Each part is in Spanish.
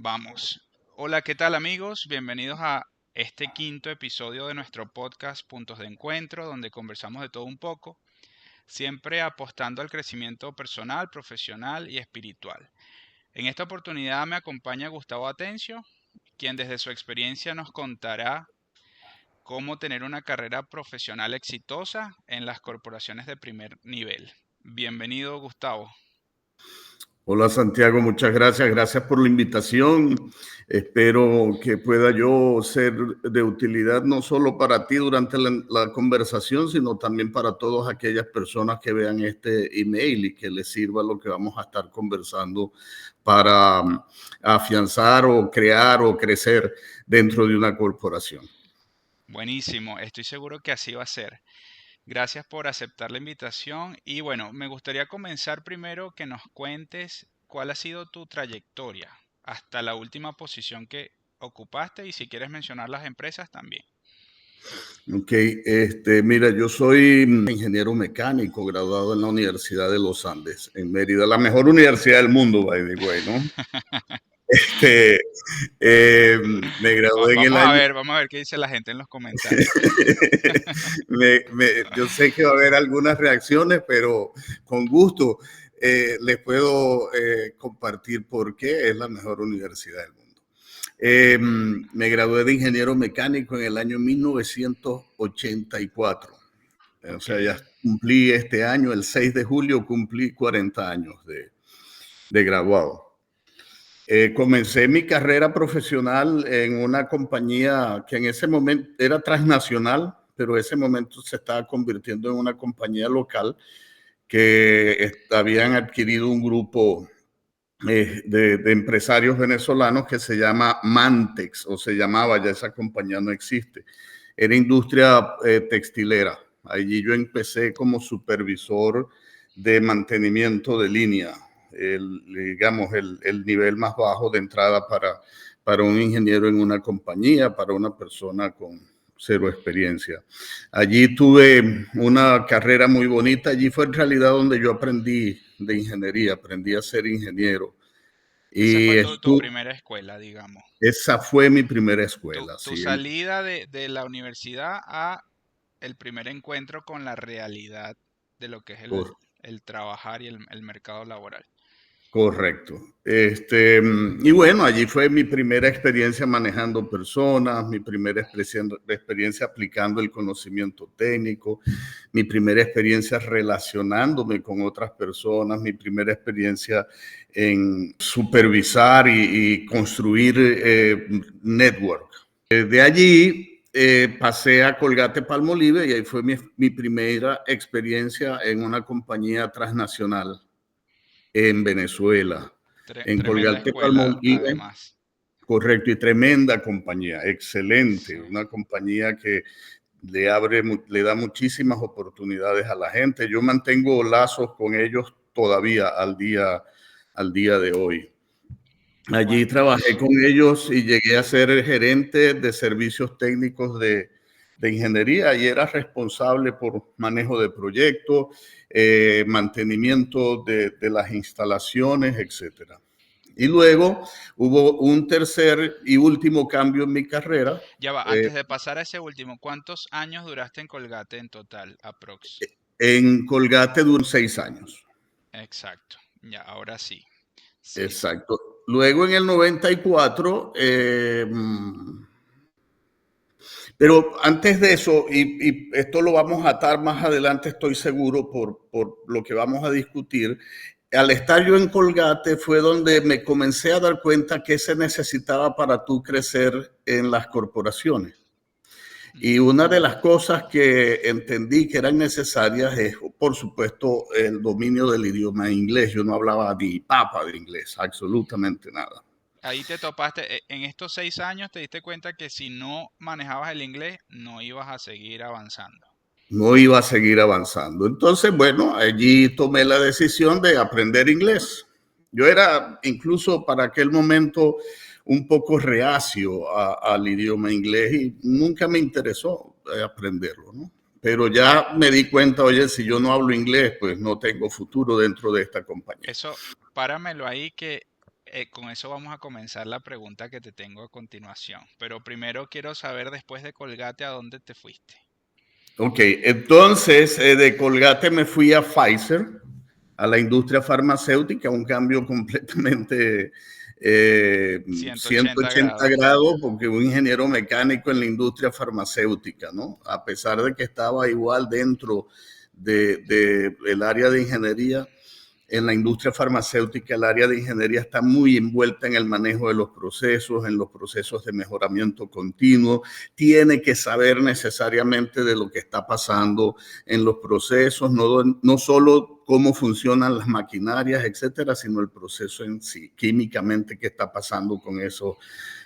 Vamos. Hola, ¿qué tal amigos? Bienvenidos a este quinto episodio de nuestro podcast Puntos de Encuentro, donde conversamos de todo un poco, siempre apostando al crecimiento personal, profesional y espiritual. En esta oportunidad me acompaña Gustavo Atencio, quien desde su experiencia nos contará cómo tener una carrera profesional exitosa en las corporaciones de primer nivel. Bienvenido, Gustavo. Hola Santiago, muchas gracias. Gracias por la invitación. Espero que pueda yo ser de utilidad no solo para ti durante la conversación, sino también para todas aquellas personas que vean este email y que les sirva lo que vamos a estar conversando para afianzar o crear o crecer dentro de una corporación. Buenísimo, estoy seguro que así va a ser. Gracias por aceptar la invitación y bueno, me gustaría comenzar primero que nos cuentes cuál ha sido tu trayectoria hasta la última posición que ocupaste y si quieres mencionar las empresas también. Ok, mira, yo soy ingeniero mecánico graduado en la Universidad de los Andes, en Mérida, la mejor universidad del mundo, by the way, ¿no? Este, eh, Me gradué en el año. Vamos a ver qué dice la gente en los comentarios. Yo sé que va a haber algunas reacciones, pero con gusto les puedo compartir por qué es la mejor universidad del mundo. Me gradué de ingeniero mecánico en el año 1984. O Ok, sea, ya cumplí este año, el 6 de julio, cumplí 40 años de graduado. Comencé mi carrera profesional en una compañía que en ese momento era transnacional, pero en ese momento se estaba convirtiendo en una compañía local que habían adquirido un grupo de empresarios venezolanos que se llama Mantex, o se llamaba, ya esa compañía no existe. Era industria textilera. Allí yo empecé como supervisor de mantenimiento de línea, digamos, el nivel más bajo de entrada para un ingeniero en una compañía, para una persona con cero experiencia. Allí tuve una carrera muy bonita. Allí fue en realidad donde yo aprendí de ingeniería, aprendí a ser ingeniero. esa Y fue tu primera escuela, digamos. esa fue mi primera escuela. Tu Sí, salida de la universidad a el primer encuentro con la realidad de lo que es el trabajar y el mercado laboral. correcto. Y bueno, allí fue mi primera experiencia manejando personas, mi primera experiencia aplicando el conocimiento técnico, mi primera experiencia relacionándome con otras personas, mi primera experiencia en supervisar y construir network. De allí pasé a Colgate Palmolive y ahí fue mi primera experiencia en una compañía transnacional en Venezuela, en Tremenda Colgate escuela, Palmolive, además. correcto, y tremenda compañía, excelente, Sí. una compañía que le da muchísimas oportunidades a la gente. Yo mantengo lazos con ellos todavía al día de hoy. Allí trabajé Buenísimo. con ellos y llegué a ser gerente de servicios técnicos de ingeniería y era responsable por manejo de proyectos, mantenimiento de las instalaciones, etcétera. Y luego hubo un tercer y último cambio en mi carrera. Ya va, antes de pasar a ese último, ¿cuántos años duraste en Colgate en total, aprox? En Colgate duró 6 años. Exacto. Ya, ahora sí. Sí. Exacto. Luego en el 94, pero antes de eso, y esto lo vamos a atar más adelante, estoy seguro, por lo que vamos a discutir, al estar yo en Colgate fue donde me comencé a dar cuenta que se necesitaba para tú crecer en las corporaciones. Y Ujú. una de las cosas que entendí que eran necesarias es, por supuesto, el dominio del idioma inglés. Yo no hablaba ni papa de inglés, absolutamente nada. Ahí te topaste, en estos 6 años te diste cuenta que si no manejabas el inglés, no ibas a seguir avanzando. No iba a seguir avanzando. Entonces, bueno, allí tomé la decisión de aprender inglés. Yo era incluso para aquel momento un poco reacio al idioma inglés y nunca me interesó aprenderlo, ¿no? Pero ya me di cuenta, oye, si yo no hablo inglés, pues no tengo futuro dentro de esta compañía. Eso, páramelo ahí que Con eso vamos a comenzar la pregunta que te tengo a continuación. Pero primero quiero saber, después de Colgate, ¿a dónde te fuiste? Ok, entonces de Colgate me fui a Pfizer, a la industria farmacéutica, un cambio completamente 180 180 grados. grados, porque un ingeniero mecánico en la industria farmacéutica, ¿no? A pesar de que estaba igual dentro del área de ingeniería, en la industria farmacéutica, el área de ingeniería está muy envuelta en el manejo de los procesos, en los procesos de mejoramiento continuo. Tiene que saber necesariamente de lo que está pasando en los procesos, no solo cómo funcionan las maquinarias, etcétera, sino el proceso en sí, químicamente, qué está pasando con esos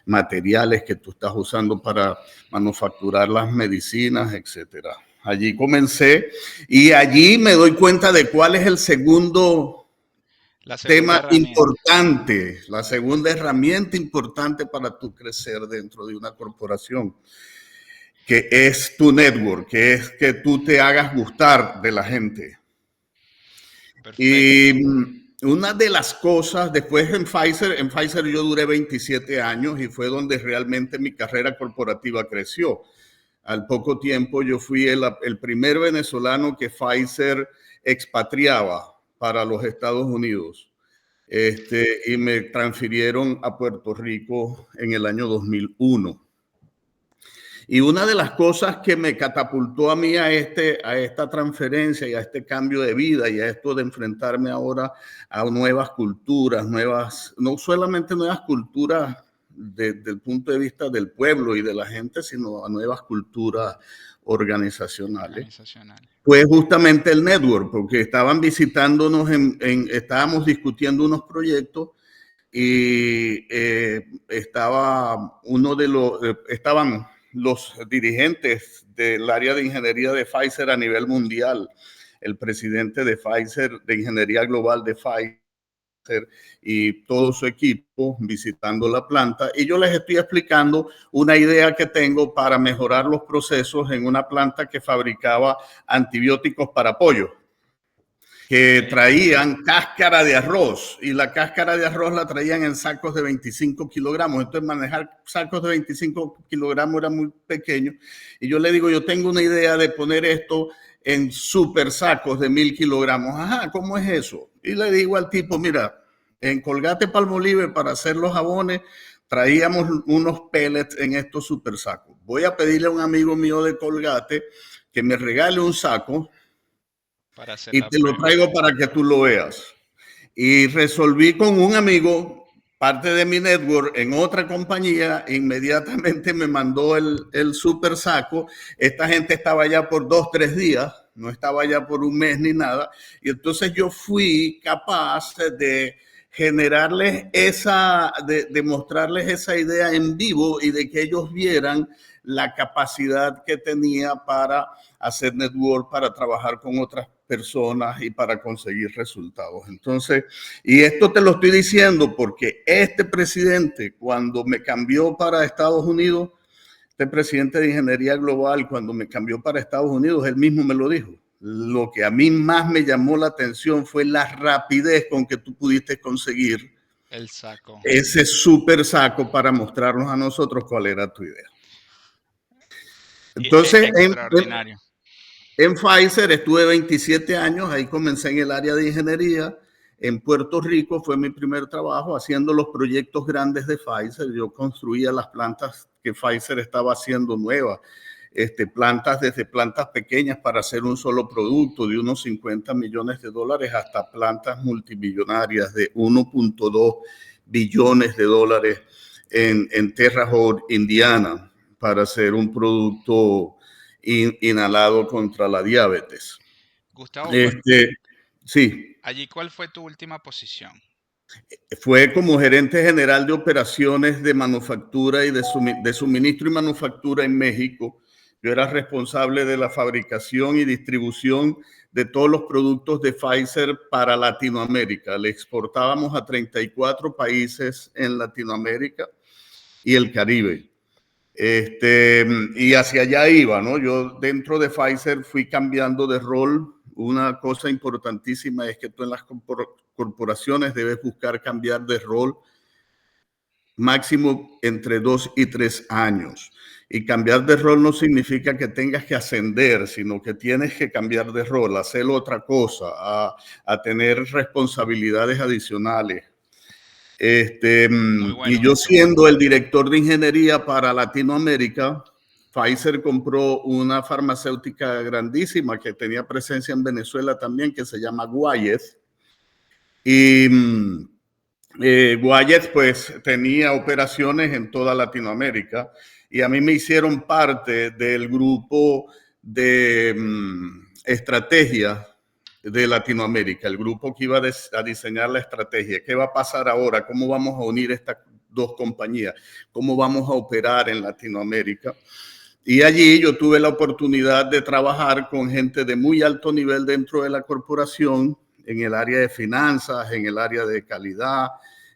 materiales que tú estás usando para manufacturar las medicinas, etcétera. Allí comencé y allí me doy cuenta de cuál es el segundo La segunda tema herramienta. importante, la segunda herramienta importante para tú crecer dentro de una corporación, que es tu network, que es que tú te hagas gustar de la gente. Perfecto. Y una de las cosas, después en Pfizer yo duré 27 años y fue donde realmente mi carrera corporativa creció. Al poco tiempo yo fui el primer venezolano que Pfizer expatriaba para los Estados Unidos. Y me transfirieron a Puerto Rico en el año 2001. Y una de las cosas que me catapultó a mí a esta transferencia y a este cambio de vida y a esto de enfrentarme ahora a nuevas culturas, no solamente nuevas culturas desde el punto de vista del pueblo y de la gente, sino a nuevas culturas organizacionales, Organizacional. fue justamente el network, porque estaban visitándonos, estábamos discutiendo unos proyectos y estaban los dirigentes del área de ingeniería de Pfizer a nivel mundial, el presidente de Pfizer, de ingeniería global de Pfizer y todo su equipo visitando la planta. Y yo les estoy explicando una idea que tengo para mejorar los procesos en una planta que fabricaba antibióticos para pollo, que Ok. traían cáscara de arroz y la cáscara de arroz la traían en sacos de 25 kilogramos. Entonces manejar sacos de 25 kilogramos era muy pequeño. Y yo le digo, yo tengo una idea de poner esto en super sacos de 1000 kilogramos. Ajá, ¿cómo es eso? Y le digo al tipo, mira, en Colgate Palmolive para hacer los jabones traíamos unos pellets en estos super sacos. Voy a pedirle a un amigo mío de Colgate que me regale un saco Para hacer y la te lo prueba. traigo para que tú lo veas. Y resolví con un amigo, parte de mi network, en otra compañía, inmediatamente me mandó el super saco. Esta gente estaba allá por 2, 3 días, no estaba allá por un mes ni nada. Y entonces yo fui capaz de generarles de mostrarles esa idea en vivo y de que ellos vieran la capacidad que tenía para hacer network, para trabajar con otras personas y para conseguir resultados. Entonces, y esto te lo estoy diciendo porque este presidente, cuando me cambió para Estados Unidos, este presidente de ingeniería global, cuando me cambió para Estados Unidos, él mismo me lo dijo. Lo que a mí más me llamó la atención fue la rapidez con que tú pudiste conseguir El saco. ese súper saco para mostrarnos a nosotros cuál era tu idea. Entonces, Extraordinario. en Pfizer estuve 27 años, ahí comencé en el área de ingeniería. En Puerto Rico fue mi primer trabajo haciendo los proyectos grandes de Pfizer. Yo construía las plantas que Pfizer estaba haciendo nuevas, plantas desde plantas pequeñas para hacer un solo producto de unos 50 millones de dólares hasta plantas multimillonarias de 1.2 billones de dólares en Terre Haute, Indiana, para hacer un producto inhalado contra la diabetes. Gustavo, Este, sí, allí, ¿cuál fue tu última posición? fue como gerente general de operaciones de manufactura y de suministro y manufactura en México. Yo era responsable de la fabricación y distribución de todos los productos de Pfizer para Latinoamérica. Le exportábamos a 34 países en Latinoamérica y el Caribe. Y hacia allá iba, ¿no? Yo dentro de Pfizer fui cambiando de rol. Una cosa importantísima es que tú en las corporaciones debes buscar cambiar de rol máximo entre 2 y 3 años. Y cambiar de rol no significa que tengas que ascender, sino que tienes que cambiar de rol, hacer otra cosa, a tener responsabilidades adicionales. Muy Y bueno yo eso. siendo el director de ingeniería para Latinoamérica, Pfizer compró una farmacéutica grandísima que tenía presencia en Venezuela también, que se llama Guayeth. Y Guayet pues tenía operaciones en toda Latinoamérica y a mí me hicieron parte del grupo de estrategia de Latinoamérica, el grupo que iba a diseñar la estrategia. ¿Qué va a pasar ahora? ¿Cómo vamos a unir estas dos compañías? ¿Cómo vamos a operar en Latinoamérica? Y allí yo tuve la oportunidad de trabajar con gente de muy alto nivel dentro de la corporación, en el área de finanzas, en el área de calidad,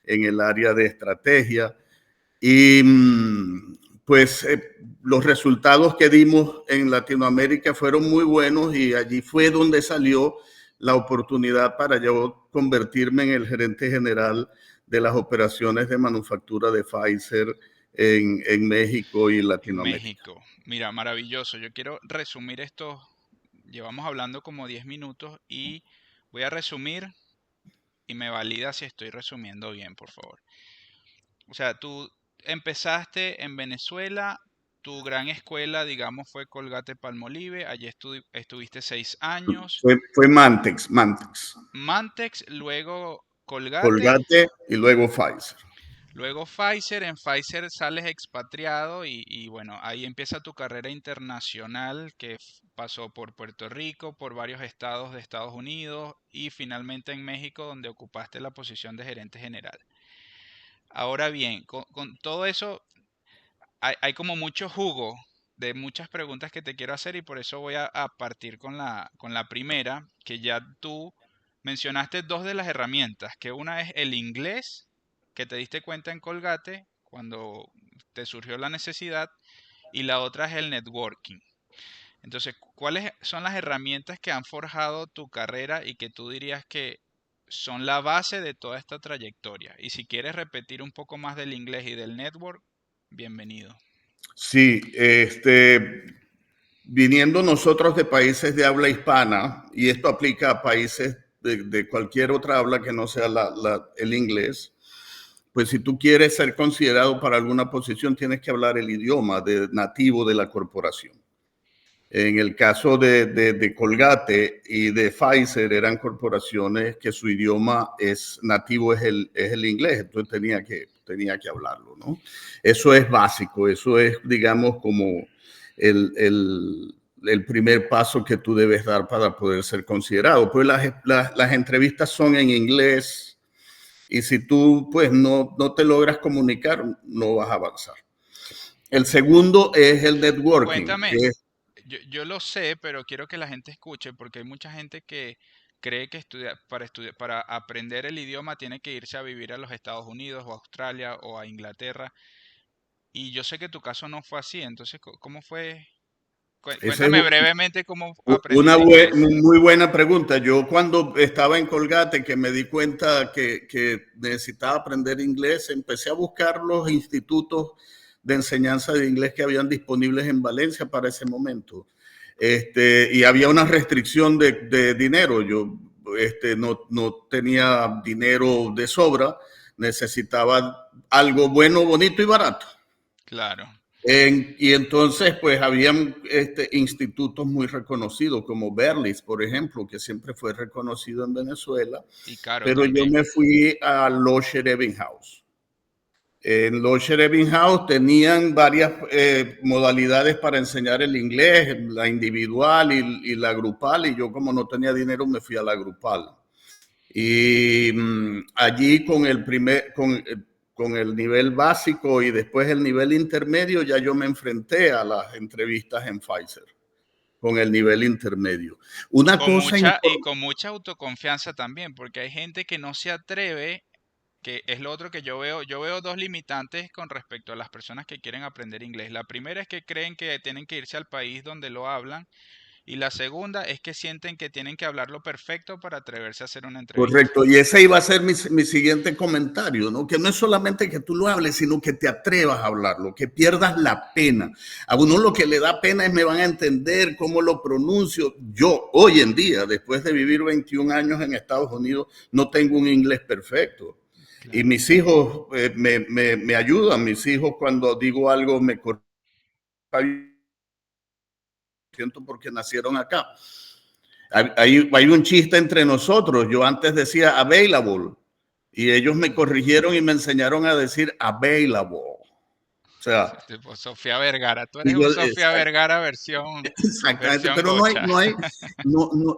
en el área de estrategia. Y pues los resultados que dimos en Latinoamérica fueron muy buenos y allí fue donde salió la oportunidad para yo convertirme en el gerente general de las operaciones de manufactura de Pfizer en México y En Latinoamérica. México. Mira, maravilloso. Yo quiero resumir esto. Llevamos hablando como 10 minutos y voy a resumir y me valida si estoy resumiendo bien, por favor. O sea, tú empezaste en Venezuela, tu gran escuela, digamos, fue Colgate Palmolive, allí estuviste 6 años, Fue Mantex, Mantex, luego Colgate, Colgate y luego Pfizer. luego Pfizer, en Pfizer sales expatriado y bueno, ahí empieza tu carrera internacional que pasó por Puerto Rico, por varios estados de Estados Unidos y finalmente en México donde ocupaste la posición de gerente general. Ahora bien, con todo eso hay como mucho jugo de muchas preguntas que te quiero hacer y por eso voy a partir con la primera, que ya tú mencionaste dos de las herramientas, que una es el inglés, que te diste cuenta en Colgate cuando te surgió la necesidad, y la otra es el networking. Entonces, ¿cuáles son las herramientas que han forjado tu carrera y que tú dirías que son la base de toda esta trayectoria? Y si quieres repetir un poco más del inglés y del network, bienvenido. Sí, viniendo nosotros de países de habla hispana, y esto aplica a países de cualquier otra habla que no sea el inglés, pues si tú quieres ser considerado para alguna posición, tienes que hablar el idioma nativo de la corporación. En el caso de Colgate y de Pfizer eran corporaciones que su idioma es nativo es el inglés, entonces tenía que hablarlo, ¿no? Eso es básico, eso es, digamos, como el primer paso que tú debes dar para poder ser considerado. Pues las entrevistas son en inglés y si tú pues no te logras comunicar, no vas a avanzar. El segundo es el networking, que Cuéntame, es yo lo sé, pero quiero que la gente escuche porque hay mucha gente que cree que para aprender el idioma tiene que irse a vivir a los Estados Unidos o a Australia o a Inglaterra. Y yo sé que tu caso no fue así, entonces, ¿cómo fue? ese es Cuéntame brevemente cómo una aprendiste inglés. muy buena pregunta. Yo cuando estaba en Colgate, que me di cuenta que necesitaba aprender inglés, empecé a buscar los institutos de enseñanza de inglés que habían disponibles en Valencia para ese momento. Y había una restricción de dinero. Yo no tenía dinero de sobra, necesitaba algo bueno, bonito y barato. Claro, Y entonces, pues, habían institutos muy reconocidos, como Berlitz, por ejemplo, que siempre fue reconocido en Venezuela, y caro pero yo también. me fui a Locher Ebbinghaus. En Locher Ebbinghaus tenían varias modalidades para enseñar el inglés, la individual y la grupal, y yo como no tenía dinero me fui a la grupal. Y allí con el nivel básico y después el nivel intermedio, ya yo me enfrenté a las entrevistas en Pfizer con el nivel intermedio. Una cosa Y importante. con mucha autoconfianza también, porque hay gente que no se atreve, que es lo otro que yo veo dos limitantes con respecto a las personas que quieren aprender inglés. La primera es que creen que tienen que irse al país donde lo hablan Y la segunda es que sienten que tienen que hablarlo perfecto para atreverse a hacer una entrevista. Correcto, y ese iba a ser mi siguiente comentario, ¿no? Que no es solamente que tú lo hables, sino que te atrevas a hablarlo, que pierdas la pena. A uno lo que le da pena es me van a entender cómo lo pronuncio. Yo, hoy en día, después de vivir 21 años en Estados Unidos, no tengo un inglés perfecto. Y Claro. mis hijos me ayudan, mis hijos cuando digo algo me corrigen porque nacieron acá. Hay un chiste entre nosotros. Yo antes decía available y ellos me corrigieron y me enseñaron a decir available. O sea, Tipo Sofía Vergara. Tú eres y yo, un Sofía Vergara versión, exactamente, versión pero no hay, gocha.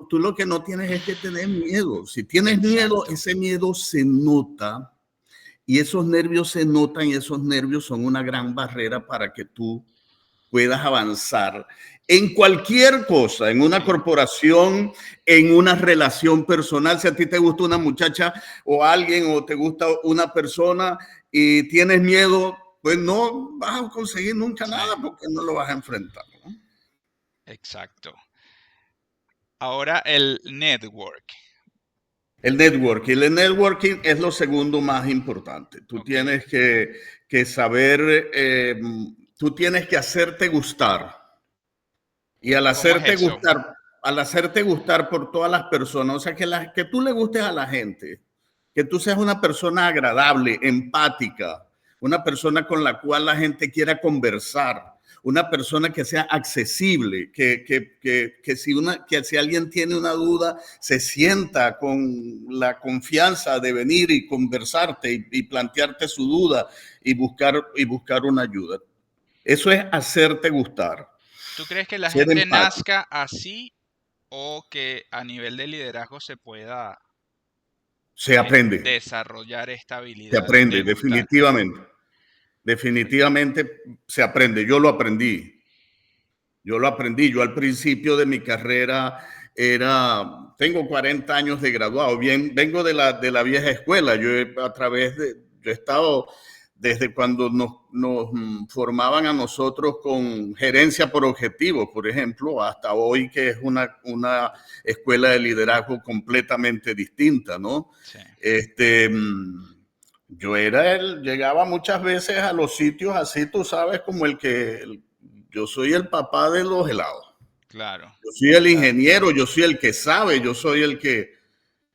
tú lo que no tienes es que tener miedo. Si tienes miedo, Exacto. ese miedo se nota y esos nervios se notan y esos nervios son una gran barrera para que tú puedas avanzar en cualquier cosa, en una Sí, corporación, en una relación personal. Si a ti te gusta una muchacha o alguien o te gusta una persona y tienes miedo, pues no vas a conseguir nunca sí, nada porque no lo vas a enfrentar, ¿no? exacto. Ahora el network. El networking es lo segundo más importante. Tú Ok. tienes que saber, tú tienes que hacerte gustar. Y ¿Cómo es eso? al hacerte gustar por todas las personas, o sea, que tú le gustes a la gente, que tú seas una persona agradable, empática, una persona con la cual la gente quiera conversar, una persona que sea accesible, que si alguien tiene una duda, se sienta con la confianza de venir y conversarte y plantearte su duda y buscar una ayuda. Eso es hacerte gustar, ¿Tú crees que la ser gente empático. nazca así o que a nivel de liderazgo se pueda Se aprende, desarrollar esta se habilidad de aprende, gustar? definitivamente. Definitivamente se aprende. Yo lo aprendí. Yo lo aprendí. Yo al principio de mi carrera tengo 40 años de graduado. Bien, vengo de la vieja escuela. Yo he estado desde cuando nos formaban a nosotros con gerencia por objetivos, por ejemplo, hasta hoy que es una escuela de liderazgo completamente distinta, ¿no? Sí, Este, llegaba muchas veces a los sitios así, tú sabes, como yo soy el papá de los helados. claro, Yo soy el claro. ingeniero, yo soy el que sabe, yo soy el que,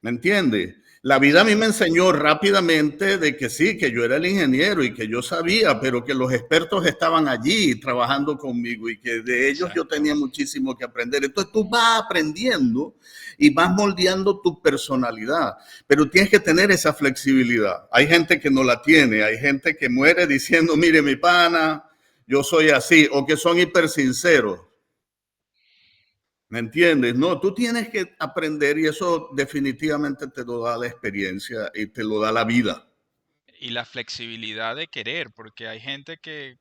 ¿me entiendes? La vida a mí Sí, me enseñó rápidamente de que sí, que yo era el ingeniero y que yo sabía, pero que los expertos estaban allí trabajando conmigo y que de ellos yo exacto. tenía muchísimo que aprender. Entonces tú vas aprendiendo y vas moldeando tu personalidad, pero tienes que tener esa flexibilidad. Hay gente que no la tiene, hay gente que muere diciendo, mire mi pana, yo soy así, o que son hiper sinceros. ¿Me entiendes? No, tú tienes que aprender y eso definitivamente te lo da la experiencia y te lo da la vida. Y la flexibilidad de querer, porque hay gente que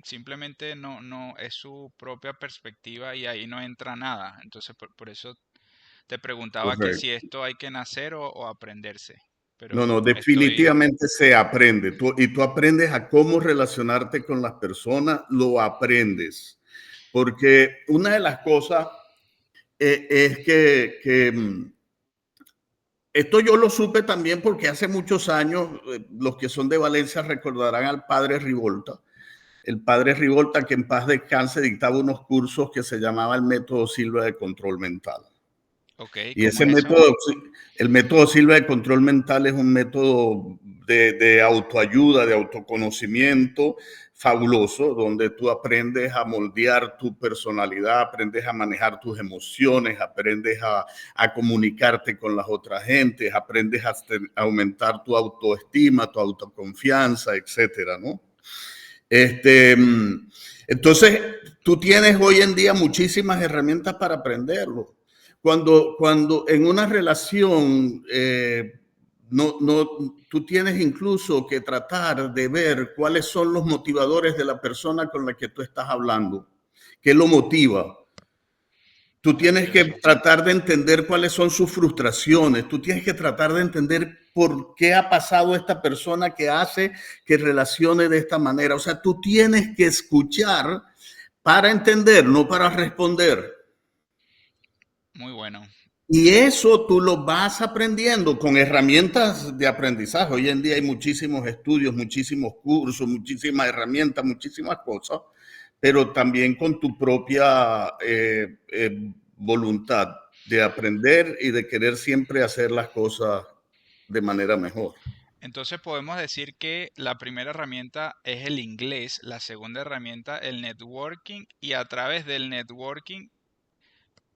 simplemente no es su propia perspectiva y ahí no entra nada. Entonces, por eso te preguntaba que si Correcto. esto hay que nacer o aprenderse. No, Pero no, estoy, definitivamente se aprende. Tú aprendes a cómo relacionarte con las personas, lo aprendes. Porque una de las cosas es que esto yo lo supe también porque hace muchos años, los que son de Valencia recordarán al padre Rivolta. El padre Rivolta, que en paz descanse, dictaba unos cursos que se llamaba el método Silva de control mental. ok, Y ¿cómo ese es eso? método, el método Silva de control mental es un método de autoayuda, de autoconocimiento fabuloso, donde tú aprendes a moldear tu personalidad, aprendes a manejar tus emociones, aprendes a comunicarte con las otras gentes, aprendes a aumentar tu autoestima, tu autoconfianza, etcétera, ¿no? Este, entonces, tú tienes hoy en día muchísimas herramientas para aprenderlo. Cuando en una relación tú tienes incluso que tratar de ver cuáles son los motivadores de la persona con la que tú estás hablando, qué lo motiva. Tú tienes que Maravilloso. tratar de entender cuáles son sus frustraciones. Tú tienes que tratar de entender por qué ha pasado esta persona que hace que relacione de esta manera. O sea, tú tienes que escuchar para entender, no para responder. Muy bueno. Y eso tú lo vas aprendiendo con herramientas de aprendizaje. Hoy en día hay muchísimos estudios, muchísimos cursos, muchísimas herramientas, muchísimas cosas, pero también con tu propia voluntad de aprender y de querer siempre hacer las cosas de manera mejor. Entonces podemos decir que la primera herramienta es el inglés, la segunda herramienta el networking y a través del networking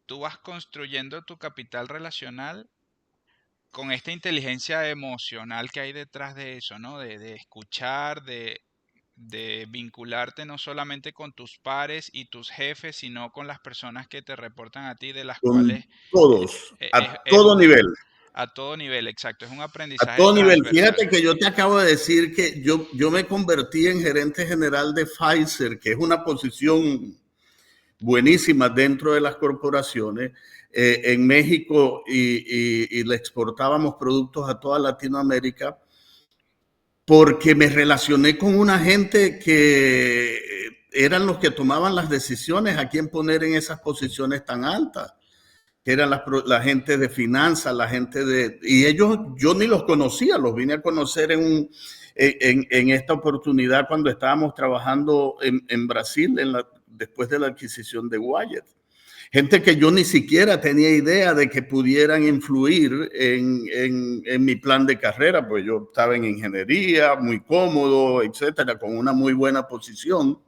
tú vas construyendo tu capital relacional con esta inteligencia emocional que hay detrás de eso, ¿no? De escuchar, de vincularte no solamente con tus pares y tus jefes, sino con las personas que te reportan a ti, de las cuales Con todos, a es todo un, nivel. a todo nivel, exacto, es un A aprendizaje todo nivel. transversal. Fíjate que yo te acabo de decir que yo me convertí en gerente general de Pfizer, que es una posición buenísima dentro de las corporaciones en México y le exportábamos productos a toda Latinoamérica porque me relacioné con una gente que eran los que tomaban las decisiones a quién poner en esas posiciones tan altas, que eran la gente de finanzas, la gente de... Y ellos yo ni los conocía, los vine a conocer en esta oportunidad cuando estábamos trabajando en Brasil después de la adquisición de Wyatt. Gente que yo ni siquiera tenía idea de que pudieran influir en mi plan de carrera, pues yo estaba en ingeniería, muy cómodo, etcétera, con una muy buena posición.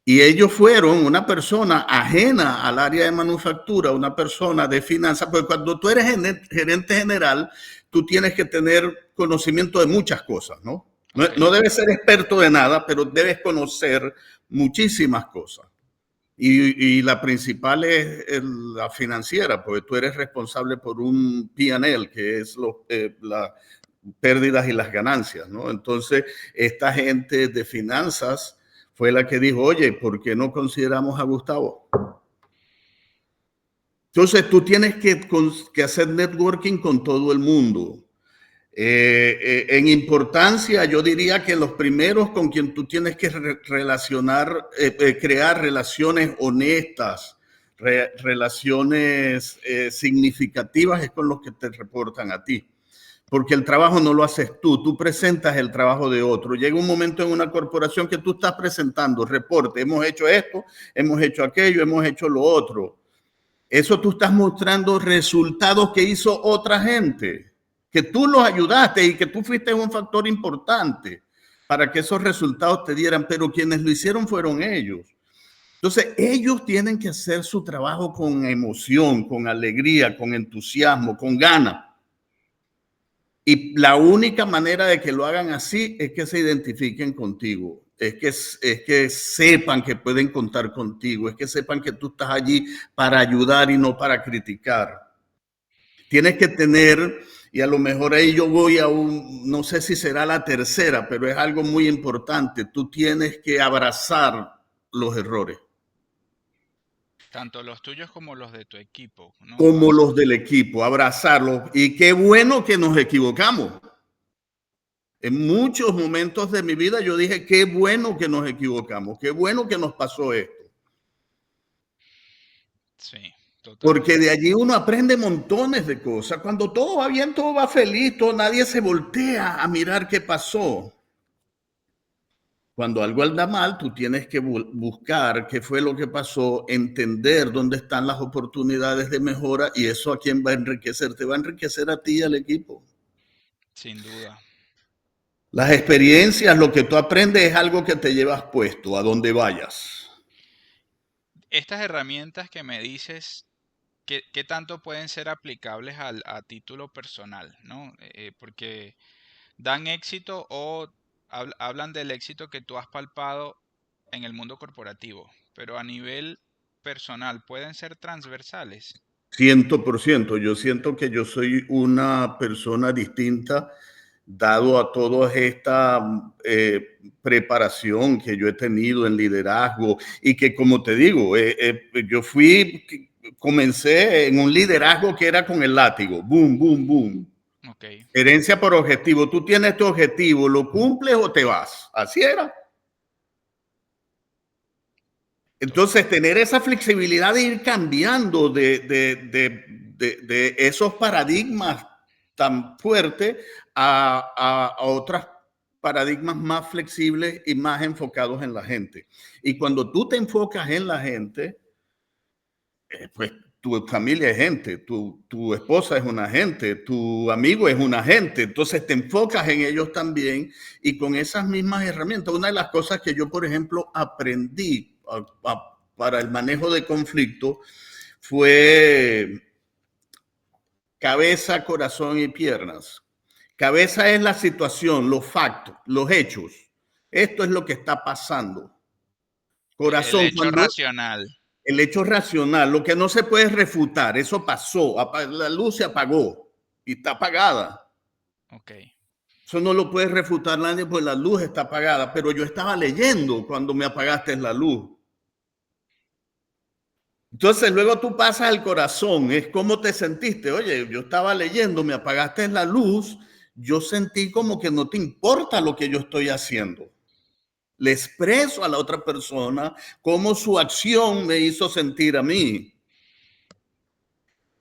Y ellos fueron una persona ajena al área de manufactura, una persona de finanzas, porque cuando tú eres gerente general, tú tienes que tener conocimiento de muchas cosas, ¿no? No, Ok, no debes ser experto de nada, pero debes conocer muchísimas cosas. Y la principal es la financiera, porque tú eres responsable por un P&L, que es las pérdidas y las ganancias, ¿no? Entonces, esta gente de finanzas fue la que dijo, oye, ¿por qué no consideramos a Gustavo? Entonces, tú tienes que hacer networking con todo el mundo. En importancia, yo diría que los primeros con quien tú tienes que relacionar, crear relaciones honestas, relaciones significativas es con los que te reportan a ti. Porque el trabajo no lo haces tú presentas el trabajo de otro. Llega un momento en una corporación que tú estás presentando reporte, hemos hecho esto, hemos hecho aquello, hemos hecho lo otro. Eso tú estás mostrando resultados que hizo otra gente, que tú los ayudaste y que tú fuiste un factor importante para que esos resultados te dieran, pero quienes lo hicieron fueron ellos. Entonces, ellos tienen que hacer su trabajo con emoción, con alegría, con entusiasmo, con ganas. Y la única manera de que lo hagan así es que se identifiquen contigo, es que sepan que pueden contar contigo, es que sepan que tú estás allí para ayudar y no para criticar. Tienes que tener, y a lo mejor ahí yo voy a no sé si será la tercera, pero es algo muy importante, tú tienes que abrazar los errores, tanto los tuyos como los de tu equipo, ¿no? como los del equipo, abrazarlos. Y qué bueno que nos equivocamos. En muchos momentos de mi vida yo dije, qué bueno que nos equivocamos, qué bueno que nos pasó esto. Sí, Porque totalmente. de allí uno aprende montones de cosas. Cuando todo va bien, todo va feliz, nadie se voltea a mirar qué pasó. Cuando algo anda mal, tú tienes que buscar qué fue lo que pasó, entender dónde están las oportunidades de mejora y eso a quién va a enriquecer. Te va a enriquecer a ti y al equipo. Sin duda. Las experiencias, lo que tú aprendes es algo que te llevas puesto a donde vayas. Estas herramientas que me dices, ¿qué tanto pueden ser aplicables a título personal, ¿no? Porque dan éxito o hablan del éxito que tú has palpado en el mundo corporativo, pero a nivel personal pueden ser transversales. 100%. Yo siento que yo soy una persona distinta dado a toda esta preparación que yo he tenido en liderazgo y que, como te digo, comencé en un liderazgo que era con el látigo, boom, boom, boom. Ok, Herencia por objetivo. Tú tienes tu objetivo, lo cumples o te vas. Así era. Entonces, tener esa flexibilidad de ir cambiando de esos paradigmas tan fuertes a otros paradigmas más flexibles y más enfocados en la gente. Y cuando tú te enfocas en la gente, pues tu familia es gente, tu esposa es una gente, tu amigo es una gente, entonces te enfocas en ellos también y con esas mismas herramientas. Una de las cosas que yo, por ejemplo, aprendí para el manejo de conflicto fue cabeza, corazón y piernas. Cabeza es la situación, los factos, los hechos. Esto es lo que está pasando. El Corazón, hecho cuando racional. el hecho racional, lo que no se puede refutar, eso pasó, la luz se apagó y está apagada. Ok. Eso no lo puede refutar nadie, pues la luz está apagada, pero yo estaba leyendo cuando me apagaste la luz. Entonces luego tú pasas al corazón, es cómo te sentiste. Oye, yo estaba leyendo, me apagaste la luz, yo sentí como que no te importa lo que yo estoy haciendo. Le expreso a la otra persona cómo su acción me hizo sentir a mí.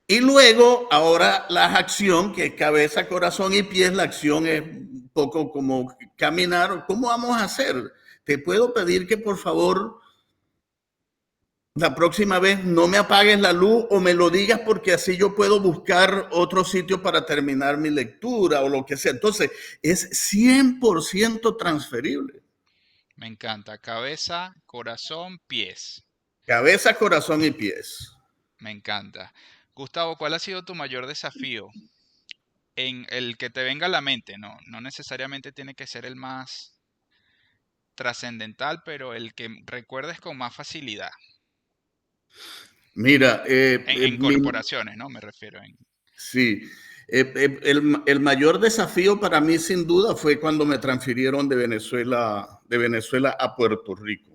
Y luego, ahora la acción, que es cabeza, corazón y pies, la acción es un poco como caminar. ¿Cómo vamos a hacer? Te puedo pedir que por favor la próxima vez no me apagues la luz o me lo digas porque así yo puedo buscar otro sitio para terminar mi lectura o lo que sea. Entonces, es 100% transferible. Me encanta. Cabeza, corazón, pies. Cabeza, corazón y pies. Me encanta. Gustavo, ¿cuál ha sido tu mayor desafío? En el que te venga a la mente, no, no necesariamente tiene que ser el más trascendental, pero el que recuerdes con más facilidad. Mira, En corporaciones, ¿no? Me refiero en... sí, el mayor desafío para mí sin duda fue cuando me transfirieron de Venezuela a Puerto Rico.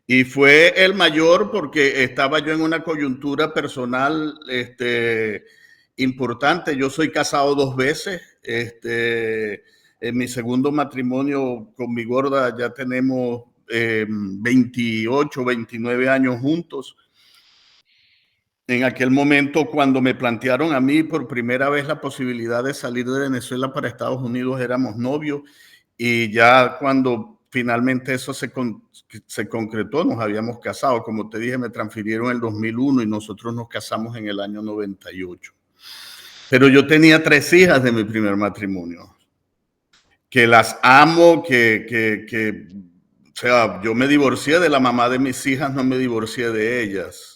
Y fue el mayor porque estaba yo en una coyuntura personal importante. Yo soy casado 2 veces. En mi segundo matrimonio con mi gorda ya tenemos 28, 29 años juntos. En aquel momento, cuando me plantearon a mí por primera vez la posibilidad de salir de Venezuela para Estados Unidos, éramos novios y ya cuando finalmente eso se concretó, nos habíamos casado. Como te dije, me transfirieron en el 2001 y nosotros nos casamos en el año 98. Pero yo tenía 3 hijas de mi primer matrimonio, que las amo, o sea, yo me divorcié de la mamá de mis hijas, no me divorcié de ellas.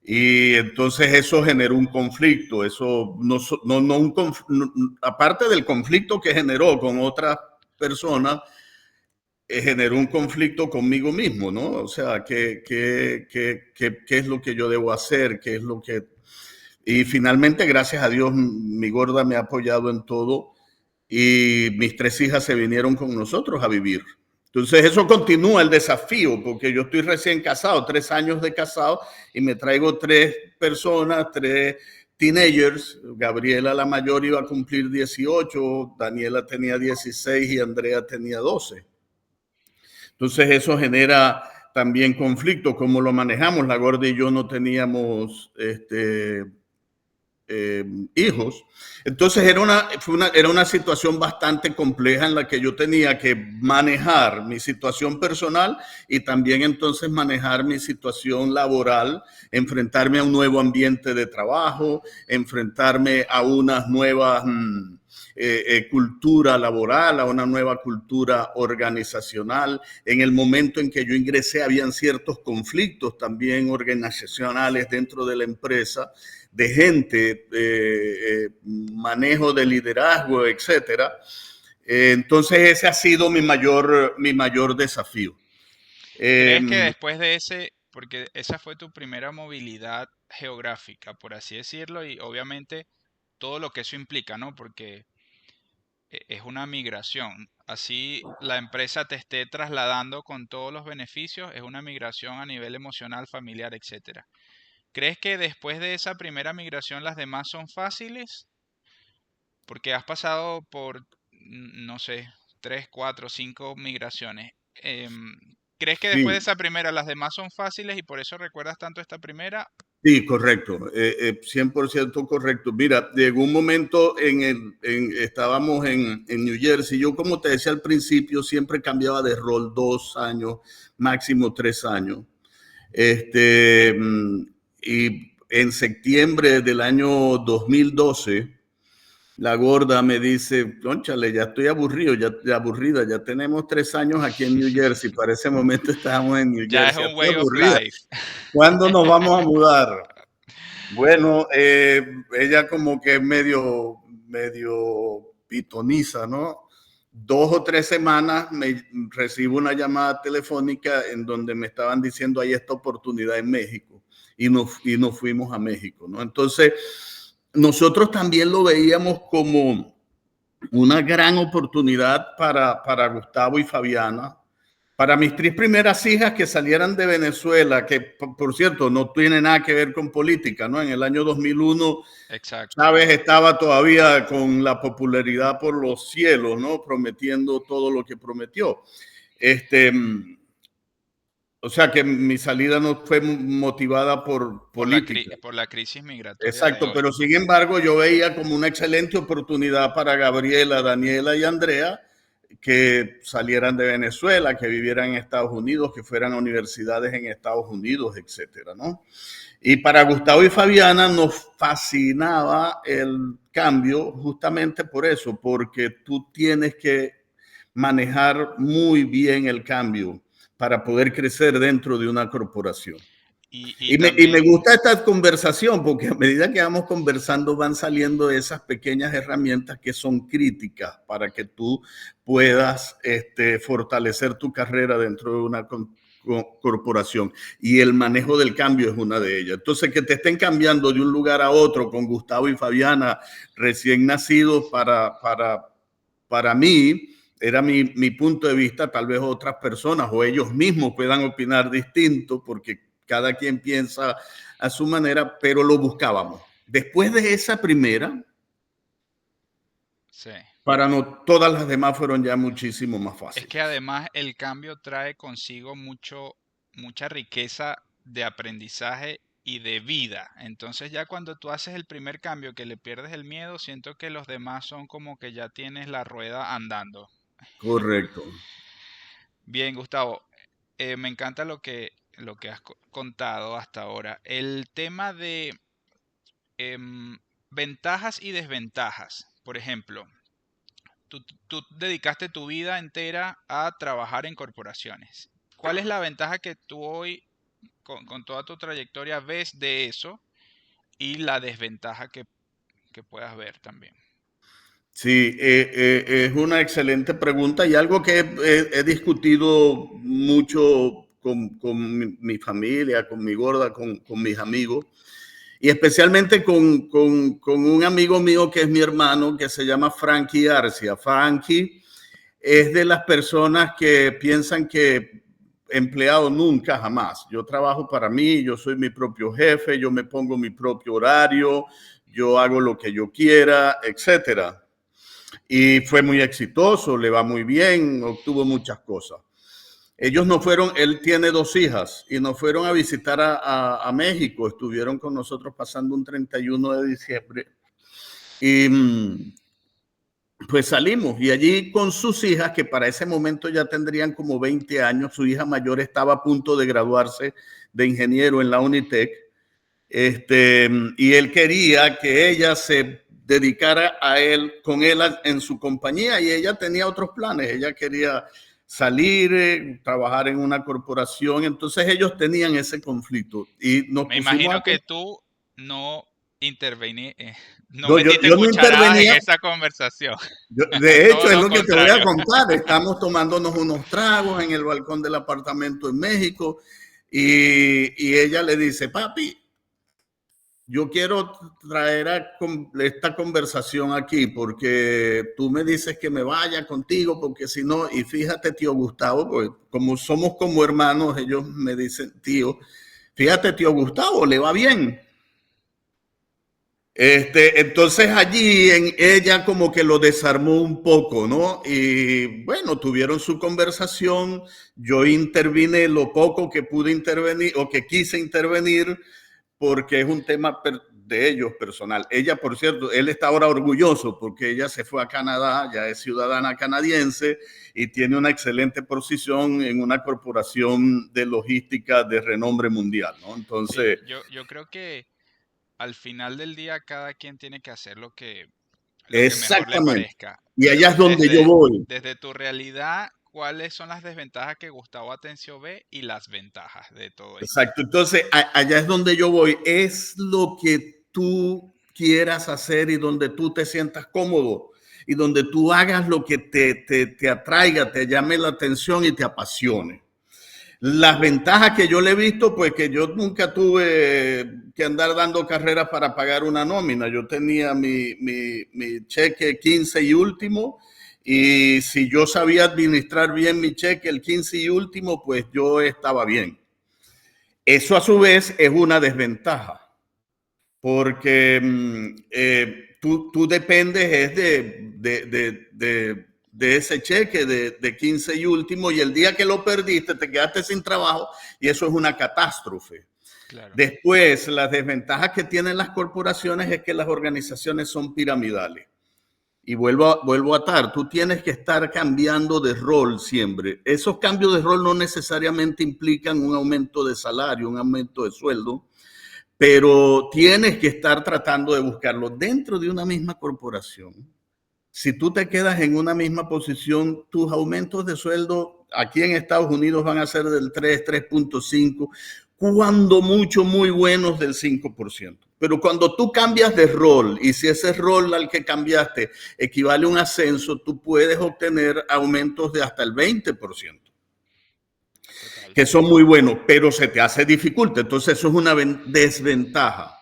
Y entonces eso generó un conflicto, eso no un aparte del conflicto que generó con otras personas, generó un conflicto conmigo mismo, ¿no? O sea, ¿qué es lo que yo debo hacer? ¿Qué es lo que...? Y finalmente, gracias a Dios, mi gorda me ha apoyado en todo y mis 3 hijas se vinieron con nosotros a vivir. Entonces eso continúa el desafío, porque yo estoy recién casado, 3 años de casado, y me traigo 3 personas, 3 teenagers. Gabriela, la mayor, iba a cumplir 18, Daniela tenía 16 y Andrea tenía 12. Entonces eso genera también conflicto, cómo lo manejamos. La gorda y yo no teníamos hijos. Entonces era una situación bastante compleja en la que yo tenía que manejar mi situación personal y también entonces manejar mi situación laboral, enfrentarme a un nuevo ambiente de trabajo, enfrentarme a unas nuevas cultura laboral, a una nueva cultura organizacional. En el momento en que yo ingresé habían ciertos conflictos también organizacionales dentro de la empresa, de gente, manejo de liderazgo, etcétera. Entonces ese ha sido mi mayor desafío. Eh, ¿Crees que después de ese, porque esa fue tu primera movilidad geográfica, por así decirlo, y obviamente todo lo que eso implica, ¿no? Porque es una migración. Así la empresa te esté trasladando con todos los beneficios, es una migración a nivel emocional, familiar, etcétera. ¿Crees que después de esa primera migración las demás son fáciles? Porque has pasado por, no sé, 3, 4, 5 migraciones. crees que después de Sí, esa primera las demás son fáciles y por eso recuerdas tanto esta primera? sí, correcto, 100% correcto. Mira, llegó un momento estábamos en New Jersey. Yo, como te decía al principio, siempre cambiaba de rol 2 años, máximo 3 años. Y en septiembre del año 2012, la gorda me dice, cónchale, ya estoy aburrido, ya aburrida, ya tenemos 3 años aquí en New Jersey. Para ese momento estábamos en New Ya es Jersey, ya un estoy way of aburrida. life. ¿Cuándo nos vamos a mudar? Bueno, ella como que medio pitoniza, ¿no? 2 o 3 semanas recibo una llamada telefónica en donde me estaban diciendo hay esta oportunidad en México y nos fuimos a México, ¿no? Entonces, nosotros también lo veíamos como una gran oportunidad para Gustavo y Fabiana, para mis 3 primeras hijas que salieran de Venezuela, que por cierto no tiene nada que ver con política, ¿no? En el año 2001 Exacto. Chávez estaba todavía con la popularidad por los cielos, ¿no? Prometiendo todo lo que prometió. Este, o sea que mi salida no fue motivada por política. Por la crisis migratoria de Exacto, hoy. pero sin embargo yo veía como una excelente oportunidad para Gabriela, Daniela y Andrea que salieran de Venezuela, que vivieran en Estados Unidos, que fueran a universidades en Estados Unidos, etcétera, ¿no? Y para Gustavo y Fabiana nos fascinaba el cambio justamente por eso, porque tú tienes que manejar muy bien el cambio para poder crecer dentro de una corporación. Y Y me también, gusta esta conversación porque a medida que vamos conversando van saliendo esas pequeñas herramientas que son críticas para que tú puedas fortalecer tu carrera dentro de una corporación. Y el manejo del cambio es una de ellas. Entonces, que te estén cambiando de un lugar a otro con Gustavo y Fabiana recién nacidos para mí era mi punto de vista, tal vez otras personas o ellos mismos puedan opinar distinto porque cada quien piensa a su manera, pero lo buscábamos. Después de esa primera, sí. para no, todas las demás fueron ya muchísimo más Es fáciles. que además el cambio trae consigo mucha riqueza de aprendizaje y de vida. Entonces ya cuando tú haces el primer cambio que le pierdes el miedo, siento que los demás son como que ya tienes la rueda andando. Correcto. Bien, Gustavo, me encanta lo que has contado hasta ahora. El tema de ventajas y desventajas. Por ejemplo, tú dedicaste tu vida entera a trabajar en corporaciones. ¿Cuál es la ventaja que tú hoy, con toda tu trayectoria, ves de eso y la desventaja que puedas ver también? Sí, es una excelente pregunta y algo que he discutido mucho con mi familia, con mi gorda, con mis amigos. Y especialmente con un amigo mío que es mi hermano, que se llama Frankie Arcia. Frankie es de las personas que piensan que empleado nunca, jamás. Yo trabajo para mí, yo soy mi propio jefe, yo me pongo mi propio horario, yo hago lo que yo quiera, etcétera. Y fue muy exitoso, le va muy bien, obtuvo muchas cosas. Ellos no fueron, él tiene 2 hijas y nos fueron a visitar a México, estuvieron con nosotros pasando un 31 de diciembre y pues salimos y allí con sus hijas, que para ese momento ya tendrían como 20 años, su hija mayor estaba a punto de graduarse de ingeniero en la Unitec, y él quería que ella se dedicara a él, con él en su compañía y ella tenía otros planes, ella quería salir, trabajar en una corporación, entonces ellos tenían ese conflicto y nos Me pusimos a... imagino que tú no intervení, no No, yo, metiste yo no cucharadas en intervenía, esa conversación. de Todo hecho es lo lo que te voy a contrario. contar, estamos tomándonos unos tragos en el balcón del apartamento en México y ella le dice, papi, yo quiero traer esta conversación aquí porque tú me dices que me vaya contigo porque si no, y fíjate tío Gustavo, pues como somos como hermanos, ellos me dicen tío, fíjate tío Gustavo, le va bien. Entonces allí ella como que lo desarmó un poco, ¿no? Y bueno, tuvieron su conversación, yo intervine lo poco que pude intervenir o que quise intervenir porque es un tema de ellos personal. Ella, por cierto, él está ahora orgulloso porque ella se fue a Canadá, ya es ciudadana canadiense y tiene una excelente posición en una corporación de logística de renombre mundial, ¿no? Sí, Entonces, yo creo que al final del día cada quien tiene que hacer lo que mejor le exactamente. parezca. Y allá Pero es donde yo voy. desde tu realidad, ¿cuáles son las desventajas que Gustavo Atencio ve y las ventajas de todo esto? Exacto. Entonces, allá es donde yo voy. Es lo que tú quieras hacer y donde tú te sientas cómodo y donde tú hagas lo que te atraiga, te llame la atención y te apasione. Las ventajas que yo le he visto, pues que yo nunca tuve que andar dando carreras para pagar una nómina. Yo tenía mi cheque 15 y último, y si yo sabía administrar bien mi cheque, el 15 y último, pues yo estaba bien. Eso a su vez es una desventaja, porque tú dependes es de ese cheque de 15 y último, y el día que lo perdiste te quedaste sin trabajo y eso es una catástrofe. Claro. Después, las desventajas que tienen las corporaciones es que las organizaciones son piramidales. Y vuelvo a atar, tú tienes que estar cambiando de rol siempre. Esos cambios de rol no necesariamente implican un aumento de salario, un aumento de sueldo, pero tienes que estar tratando de buscarlo dentro de una misma corporación. Si tú te quedas en una misma posición, tus aumentos de sueldo aquí en Estados Unidos van a ser del 3, 3.5, cuando mucho muy buenos del 5%. Pero cuando tú cambias de rol y si ese rol al que cambiaste equivale a un ascenso, tú puedes obtener aumentos de hasta el 20%, Total. que son muy buenos, pero se te hace dificultad. Entonces eso es una desventaja.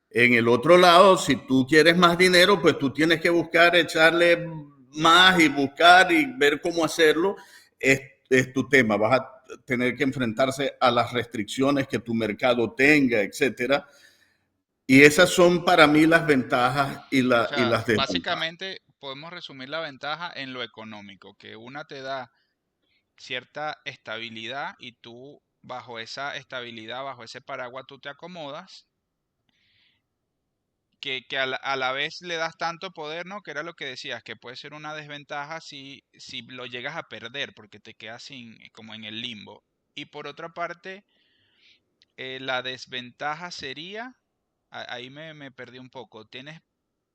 En el otro lado, si tú quieres más dinero, pues tú tienes que buscar echarle más y buscar y ver cómo hacerlo. Es tu tema. Vas a tener que enfrentarse a las restricciones que tu mercado tenga, etcétera. Y esas son para mí las ventajas O y sea, las desventajas. básicamente podemos resumir la ventaja en lo económico, que una te da cierta estabilidad y tú bajo esa estabilidad, bajo ese paraguas, tú te acomodas, que a la vez le das tanto poder, ¿no? Que era lo que decías, que puede ser una desventaja si lo llegas a perder, porque te quedas sin, como en el limbo. Y por otra parte, la desventaja sería, ahí me perdí un poco, tienes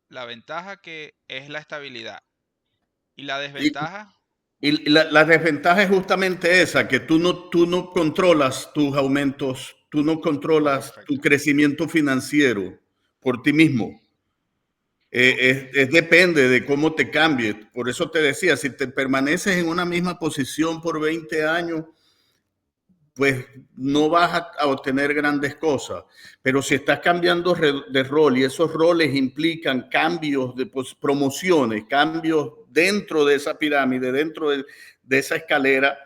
la ventaja que es la estabilidad. Y la Y, desventaja, la desventaja es justamente esa, que tú no controlas tus aumentos, tú no oh, controlas tu perfecto. crecimiento financiero por ti mismo. Ok, Depende de cómo te cambies. Por eso te decía, si te permaneces en una misma posición por 20 años, pues no vas a obtener grandes cosas. Pero si estás cambiando de rol y esos roles implican cambios de promociones, cambios dentro de esa pirámide, dentro de esa escalera,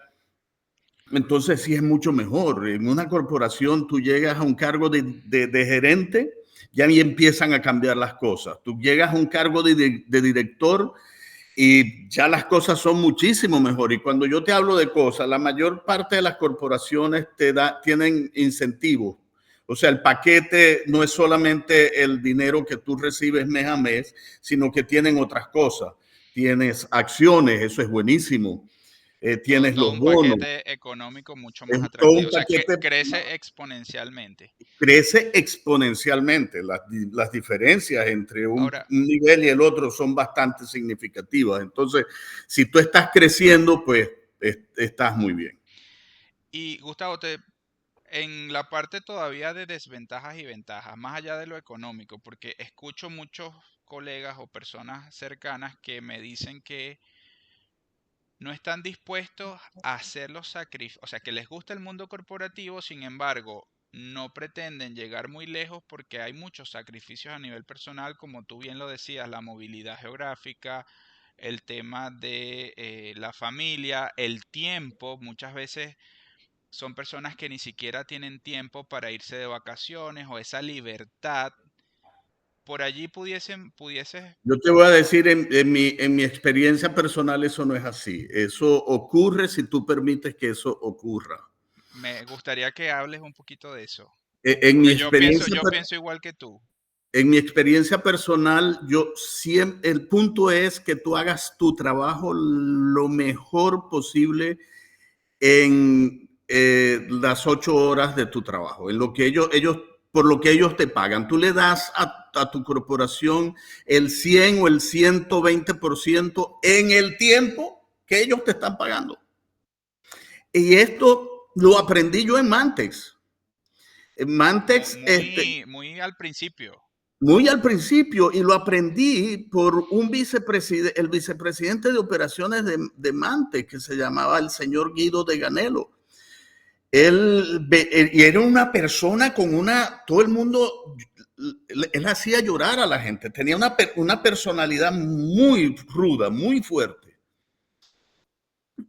entonces sí es mucho mejor. En una corporación tú llegas a un cargo de gerente, ya ahí empiezan a cambiar las cosas. Tú llegas a un cargo de director y ya las cosas son muchísimo mejor. Y cuando yo te hablo de cosas, la mayor parte de las corporaciones tienen incentivos. O sea, el paquete no es solamente el dinero que tú recibes mes a mes, sino que tienen otras cosas. Tienes acciones, eso es buenísimo. Tienes todo los un bonos. paquete económico mucho Es más todo atractivo. un O sea, que paquete, crece exponencialmente. crece exponencialmente. Las diferencias entre Ahora, un nivel y el otro son bastante significativas. Entonces, si tú estás creciendo, pues estás muy bien. y Gustavo, en la parte todavía de desventajas y ventajas, más allá de lo económico, porque escucho muchos colegas o personas cercanas que me dicen que no están dispuestos a hacer los sacrificios, o sea, que les gusta el mundo corporativo, sin embargo, no pretenden llegar muy lejos porque hay muchos sacrificios a nivel personal, como tú bien lo decías, la movilidad geográfica, el tema de la familia, el tiempo, muchas veces son personas que ni siquiera tienen tiempo para irse de vacaciones o esa libertad por allí pudieses, Yo te voy a decir, en mi experiencia personal, eso no es así. Eso ocurre si tú permites que eso ocurra. me gustaría que hables un poquito de eso, En mi porque experiencia, yo pienso igual que tú. en mi experiencia personal, yo siempre, el punto es que tú hagas tu trabajo lo mejor posible en las 8 horas de tu trabajo, en lo que por lo que ellos te pagan. Tú le das a tu corporación el 100 o el 120% en el tiempo que ellos te están pagando. Y esto lo aprendí yo en Mantex. En Mantex, Muy al principio. muy al principio, y lo aprendí por un vicepresidente, el vicepresidente de operaciones de Mantex, que se llamaba el señor Guido de Ganelo. Y era una persona con todo el mundo, él hacía llorar a la gente, tenía una personalidad muy ruda, muy fuerte.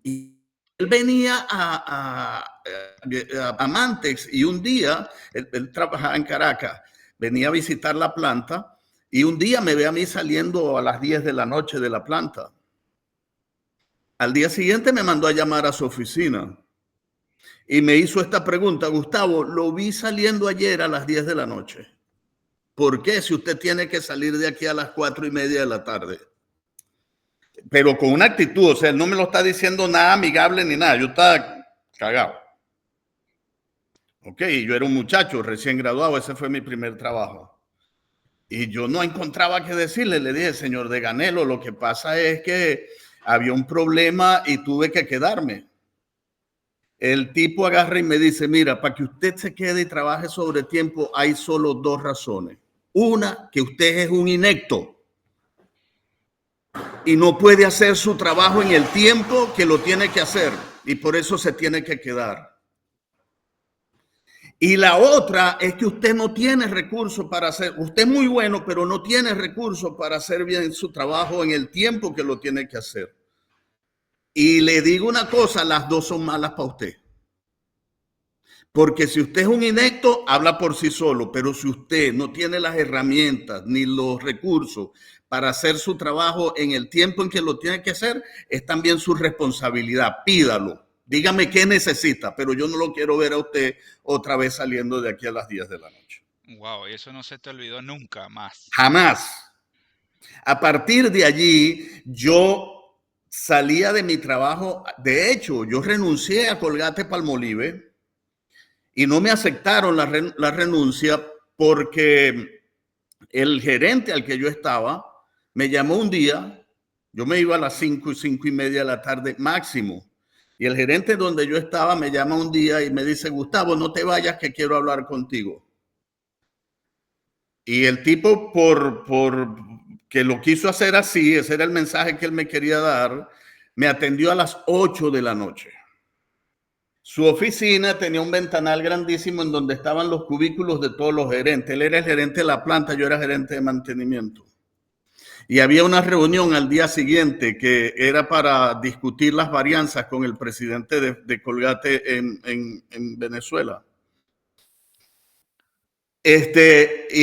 Y él venía a Mantex, y un día, él trabajaba en Caracas, venía a visitar la planta, y un día me ve a mí saliendo a las 10 de la noche de la planta. Al día siguiente me mandó a llamar a su oficina y me hizo esta pregunta: Gustavo, lo vi saliendo ayer a las 10 de la noche. ¿Por qué? Si usted tiene que salir de aquí a las 4:30 de la tarde. Pero con una actitud, o sea, él no me lo está diciendo nada amigable ni nada. Yo estaba cagado. Ok, yo era un muchacho recién graduado, ese fue mi primer trabajo. Y yo no encontraba qué decirle. Le dije: señor de Ganelo, lo que pasa es que había un problema y tuve que quedarme. El tipo agarra y me dice: mira, para que usted se quede y trabaje sobre tiempo hay solo dos razones. Una, que usted es un inepto y no puede hacer su trabajo en el tiempo que lo tiene que hacer, y por eso se tiene que quedar. Y la otra es que usted no tiene recursos para hacer, usted es muy bueno, pero no tiene recursos para hacer bien su trabajo en el tiempo que lo tiene que hacer. Y le digo una cosa: las dos son malas para usted. Porque si usted es un inepto, habla por sí solo, pero si usted no tiene las herramientas ni los recursos para hacer su trabajo en el tiempo en que lo tiene que hacer, es también su responsabilidad. Pídalo, dígame qué necesita, pero yo no lo quiero ver a usted otra vez saliendo de aquí a las 10 de la noche. Wow, y eso no se te olvidó nunca más. Jamás. A partir de allí, yo salía de mi trabajo. De hecho, yo renuncié a Colgate-Palmolive y no me aceptaron la renuncia, porque el gerente al que yo estaba me llamó un día. Yo me iba a las 5:30 de la tarde máximo, y el gerente donde yo estaba me llama un día y me dice: Gustavo, no te vayas, que quiero hablar contigo. Y el tipo, por que lo quiso hacer así, ese era el mensaje que él me quería dar, me atendió a las 8 de la noche. Su oficina tenía un ventanal grandísimo en donde estaban los cubículos de todos los gerentes. Él era el gerente de la planta, yo era gerente de mantenimiento. Y había una reunión al día siguiente que era para discutir las varianzas con el presidente de Colgate en Venezuela. Y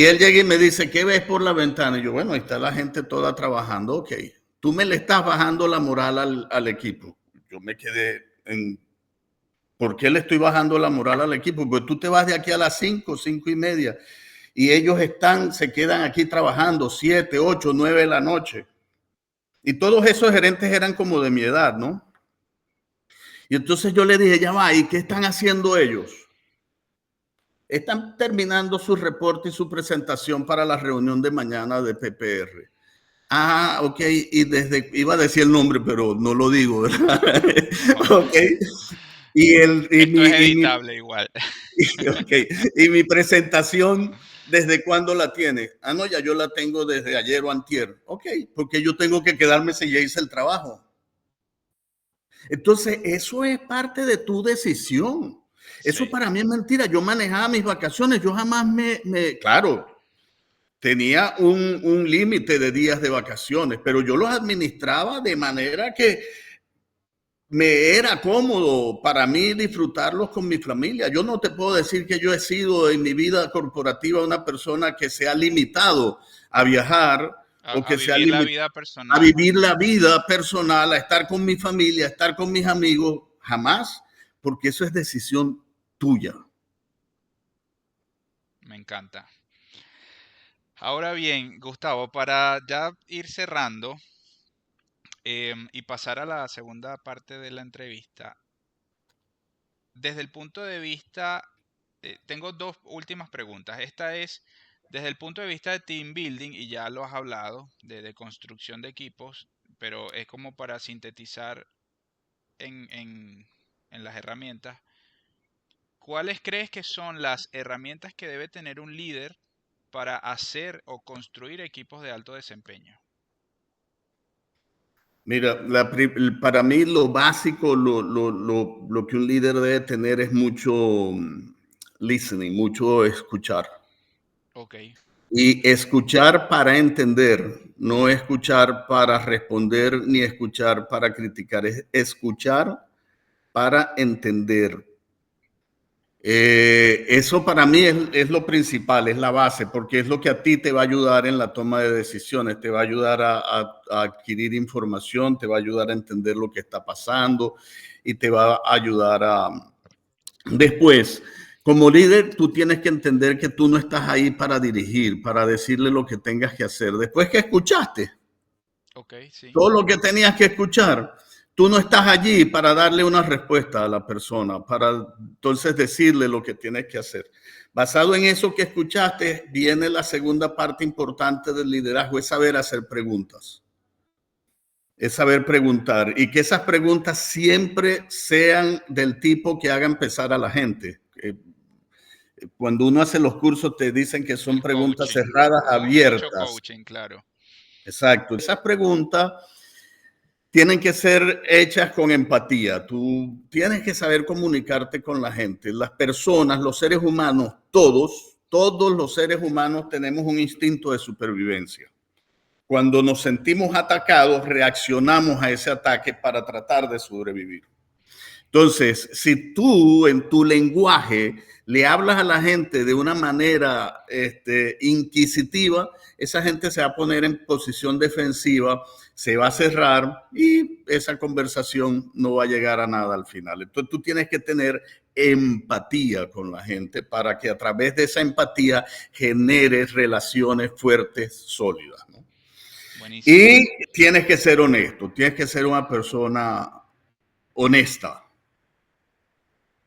él llega y me dice: ¿qué ves por la ventana? Y yo: bueno, ahí está la gente toda trabajando. Ok, tú me le estás bajando la moral al equipo. Yo me quedé en... ¿Por qué le estoy bajando la moral al equipo? Pues tú te vas de aquí a las 5:30, y ellos se quedan aquí trabajando 7, 8, 9 de la noche. Y todos esos gerentes eran como de mi edad, ¿no? Y entonces yo le dije: ya va, ¿y qué están haciendo ellos? Están terminando su reporte y su presentación para la reunión de mañana de PPR. Ah, ok, y iba a decir el nombre, pero no lo digo, ¿verdad? Ok. Esto es editable igual. Okay. ¿Y mi presentación desde cuándo la tiene? Ah, no, ya yo la tengo desde ayer o antier. Ok, porque yo tengo que quedarme si ya hice el trabajo. Entonces, eso es parte de tu decisión. Eso Sí, para mí es mentira. Yo manejaba mis vacaciones, yo jamás claro, tenía un límite de días de vacaciones, pero yo los administraba de manera que me era cómodo para mí disfrutarlos con mi familia. Yo no te puedo decir que yo he sido en mi vida corporativa una persona que se ha limitado a viajar o A que se ha vivir la limitado vida a personal. vivir la vida personal, a estar con mi familia, a estar con mis amigos. Jamás, porque eso es decisión tuya. Me encanta. Ahora bien, Gustavo, para ya ir cerrando y pasar a la segunda parte de la entrevista, desde el punto de vista, tengo dos últimas preguntas. Esta es, desde el punto de vista de team building, y ya lo has hablado, de construcción de equipos, pero es como para sintetizar en las herramientas. ¿Cuáles crees que son las herramientas que debe tener un líder para hacer o construir equipos de alto desempeño? Mira, para mí lo básico, lo que un líder debe tener es mucho listening, mucho escuchar. Ok, Y escuchar para entender, no escuchar para responder ni escuchar para criticar, es escuchar para entender. Eso para mí es lo principal, es la base, porque es lo que a ti te va a ayudar en la toma de decisiones, te va a ayudar a adquirir información, te va a ayudar a entender lo que está pasando y te va a ayudar a... Después, como líder, tú tienes que entender que tú no estás ahí para dirigir, para decirle lo que tengas que hacer. Después que escuchaste ok, sí. todo lo que tenías que escuchar, tú no estás allí para darle una respuesta a la persona, para entonces decirle lo que tienes que hacer. Basado en eso que escuchaste, viene la segunda parte importante del liderazgo, es saber hacer preguntas. Es saber preguntar y que esas preguntas siempre sean del tipo que haga empezar a la gente. Cuando uno hace los cursos te dicen que son El preguntas coaching, cerradas, mucho abiertas. coaching, claro. Exacto. Esas preguntas tienen que ser hechas con empatía. Tú tienes que saber comunicarte con la gente. Las personas, los seres humanos, todos los seres humanos tenemos un instinto de supervivencia. Cuando nos sentimos atacados, reaccionamos a ese ataque para tratar de sobrevivir. Entonces, si tú en tu lenguaje le hablas a la gente de una manera inquisitiva, esa gente se va a poner en posición defensiva, se va a cerrar y esa conversación no va a llegar a nada al final. Entonces tú tienes que tener empatía con la gente para que a través de esa empatía generes relaciones fuertes, sólidas, ¿no? Buenísimo. Y tienes que ser honesto, tienes que ser una persona honesta.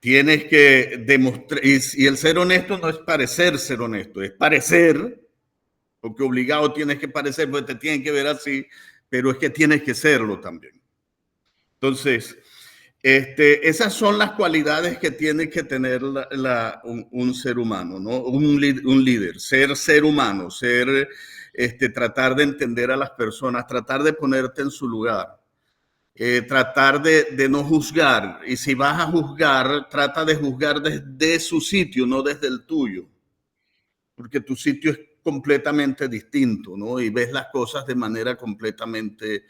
Tienes que demostrar, y el ser honesto no es parecer ser honesto, es parecer, porque obligado tienes que parecer, porque te tienen que ver así, pero es que tienes que serlo también. Entonces, esas son las cualidades que tiene que tener un ser humano, ¿no? Un líder, ser humano, tratar de entender a las personas, tratar de ponerte en su lugar. Tratar de no juzgar. Y si vas a juzgar, trata de juzgar desde su sitio, no desde el tuyo. Porque tu sitio es completamente distinto, ¿no? Y ves las cosas de manera completamente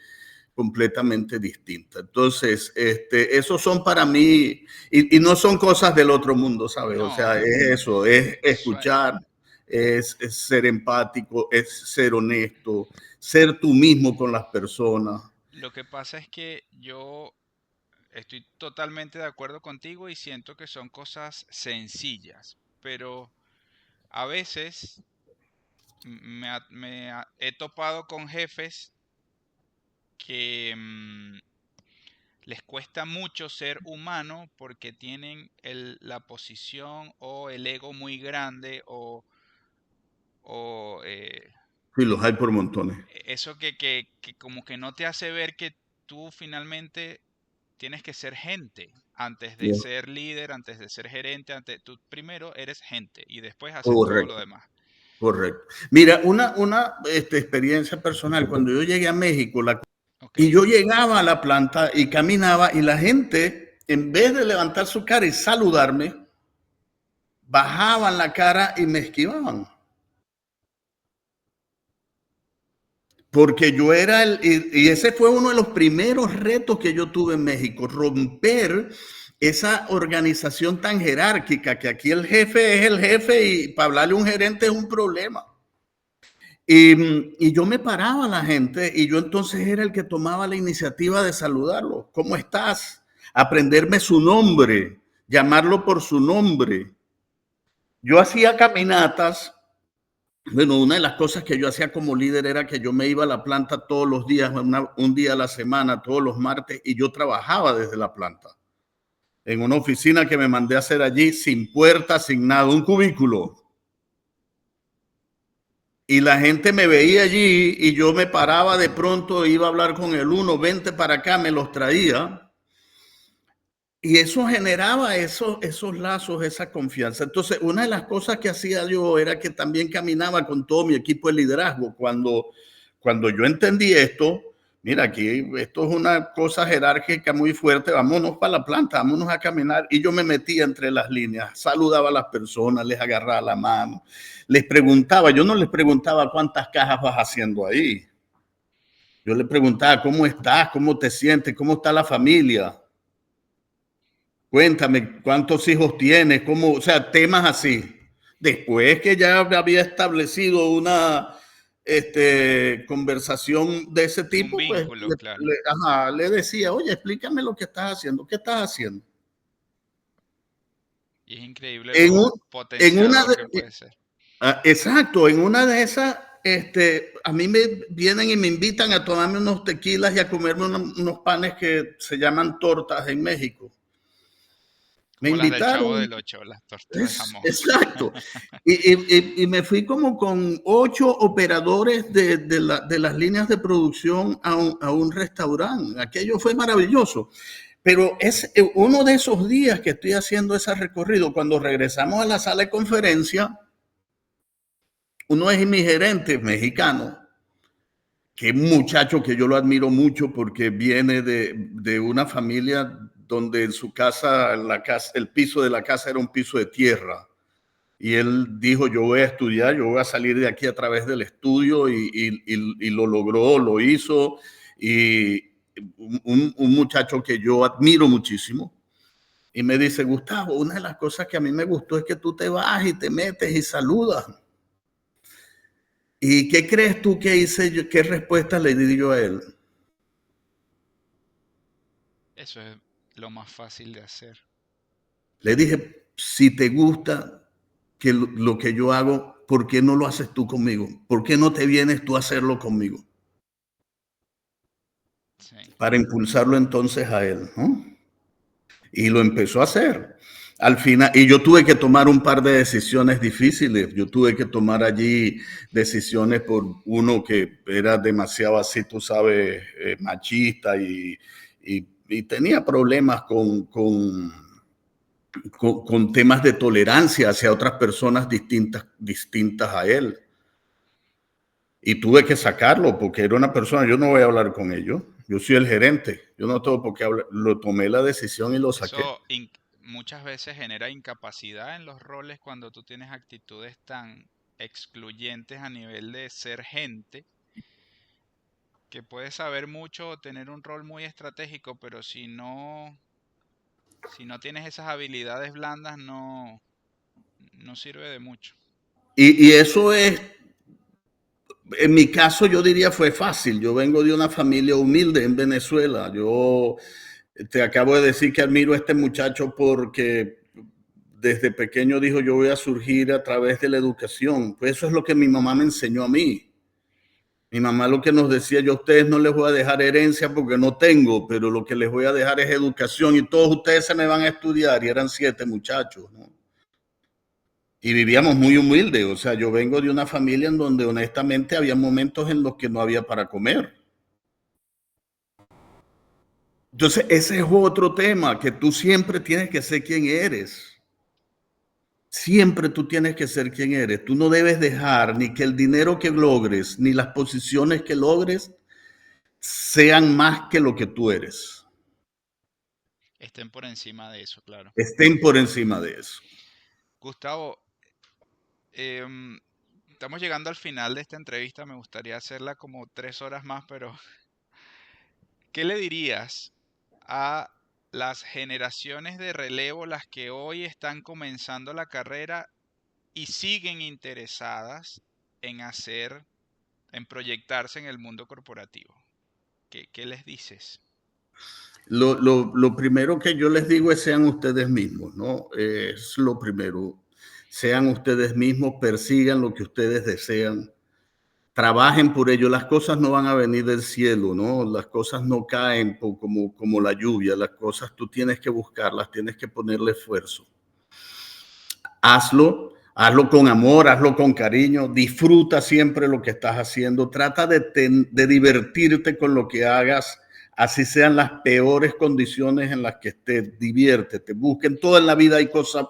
distinta. Entonces, esos son para mí, y no son cosas del otro mundo, ¿sabes? O sea, No, es eso, es sue- escuchar, es ser empático, es ser honesto, ser tú mismo con las personas. lo que pasa es que yo estoy totalmente de acuerdo contigo y siento que son cosas sencillas, pero a veces he topado con jefes que les cuesta mucho ser humano porque tienen la posición o el ego muy grande o Sí, los hay por montones. eso que como que no te hace ver que tú finalmente tienes que ser gente antes de ser líder, antes de ser gerente, tú primero eres gente y después haces todo lo Correcto, demás. correcto. Mira, una experiencia personal, cuando yo llegué a México, Ok, y yo llegaba a la planta y caminaba y la gente, en vez de levantar su cara y saludarme, bajaban la cara y me esquivaban. porque yo era y ese fue uno de los primeros retos que yo tuve en México, romper esa organización tan jerárquica, que aquí el jefe es el jefe y para hablarle a un gerente es un problema. Y yo me paraba a la gente y yo entonces era el que tomaba la iniciativa de saludarlo. ¿Cómo estás? Aprenderme su nombre, llamarlo por su nombre. Yo hacía caminatas. Bueno, una de las cosas que yo hacía como líder era que yo me iba a la planta todos los días, un día a la semana, todos los martes, y yo trabajaba desde la planta, en una oficina que me mandé a hacer allí, sin puerta, sin nada, un cubículo. Y la gente me veía allí y yo me paraba de pronto, iba a hablar con el uno, vente para acá, me los traía. Y eso generaba esos lazos, esa confianza. Entonces, una de las cosas que hacía yo era que también caminaba con todo mi equipo de liderazgo. Cuando yo entendí esto, mira, aquí esto es una cosa jerárquica muy fuerte, vámonos para la planta, vámonos a caminar. Y yo me metía entre las líneas, saludaba a las personas, les agarraba la mano, les preguntaba, yo no les preguntaba cuántas cajas vas haciendo ahí. Yo les preguntaba, ¿cómo estás? ¿Cómo te sientes? ¿Cómo está la familia? Cuéntame, ¿cuántos hijos tienes? ¿Cómo? O sea, temas así. Después que ya había establecido una conversación de ese Un tipo, pues vínculo, claro. le decía, oye, explícame lo que estás haciendo. ¿Qué estás haciendo? Y es increíble En, lo un, en una potenciador de, que puede ser. exacto, en una de esas, a mí me vienen y me invitan a tomarme unos tequilas y a comerme unos panes que se llaman tortas en México. Me Como las del Chavo invitaron. del Ocho, las tortas de jamón. Exacto. Y me fui como con 8 operadores de las líneas de producción a un restaurante. Aquello fue maravilloso. Pero es uno de esos días que estoy haciendo ese recorrido. Cuando regresamos a la sala de conferencia, uno es mi gerente mexicano, que es un muchacho que yo lo admiro mucho porque viene de una familia donde en su casa, el piso de la casa era un piso de tierra. Y él dijo, yo voy a estudiar, yo voy a salir de aquí a través del estudio y lo logró, lo hizo. Y un muchacho que yo admiro muchísimo. Y me dice, Gustavo, una de las cosas que a mí me gustó es que tú te vas y te metes y saludas. ¿Y qué crees tú que hice yo? ¿Qué respuesta le di yo a él? Eso es lo más fácil de hacer. Le dije, si te gusta que lo que yo hago, ¿por qué no lo haces tú conmigo? ¿Por qué no te vienes tú a hacerlo conmigo? Sí. Para impulsarlo entonces a él, ¿no? Y lo empezó a hacer. Al final, y yo tuve que tomar un par de decisiones difíciles. Yo tuve que tomar allí decisiones por uno que era demasiado así, tú sabes, machista y tenía problemas con temas de tolerancia hacia otras personas distintas a él. Y tuve que sacarlo porque era una persona, yo no voy a hablar con ellos, yo soy el gerente, yo no tengo por qué hablar, lo tomé la decisión y lo saqué. Eso muchas veces genera incapacidad en los roles cuando tú tienes actitudes tan excluyentes a nivel de ser gente, que puedes saber mucho o tener un rol muy estratégico, pero si no tienes esas habilidades blandas, no sirve de mucho. Y eso es, en mi caso yo diría fue fácil, yo vengo de una familia humilde en Venezuela, yo te acabo de decir que admiro a este muchacho porque desde pequeño dijo yo voy a surgir a través de la educación, pues eso es lo que mi mamá me enseñó a mí. Mi mamá lo que nos decía, yo a ustedes no les voy a dejar herencia porque no tengo, pero lo que les voy a dejar es educación y todos ustedes se me van a estudiar y eran 7 muchachos, ¿no? Y vivíamos muy humildes, o sea, yo vengo de una familia en donde honestamente había momentos en los que no había para comer. Entonces, ese es otro tema, que tú siempre tienes que ser quien eres. Siempre tú tienes que ser quien eres. Tú no debes dejar ni que el dinero que logres, ni las posiciones que logres sean más que lo que tú eres. Estén por encima de eso, claro. Estén por encima de eso. Gustavo, em, estamos llegando al final de esta entrevista. Me gustaría hacerla como 3 horas más, pero ¿qué le dirías a las generaciones de relevo, las que hoy están comenzando la carrera y siguen interesadas en en proyectarse en el mundo corporativo? ¿Qué les dices? Lo primero que yo les digo es sean ustedes mismos, ¿no? Es lo primero. Sean ustedes mismos, persigan lo que ustedes desean, trabajen por ello. Las cosas no van a venir del cielo, ¿no? Las cosas no caen como la lluvia. Las cosas tú tienes que buscarlas, tienes que ponerle esfuerzo. Hazlo con amor, hazlo con cariño, disfruta siempre lo que estás haciendo, trata de divertirte con lo que hagas, así sean las peores condiciones en las que estés, diviértete, busquen todo en la vida,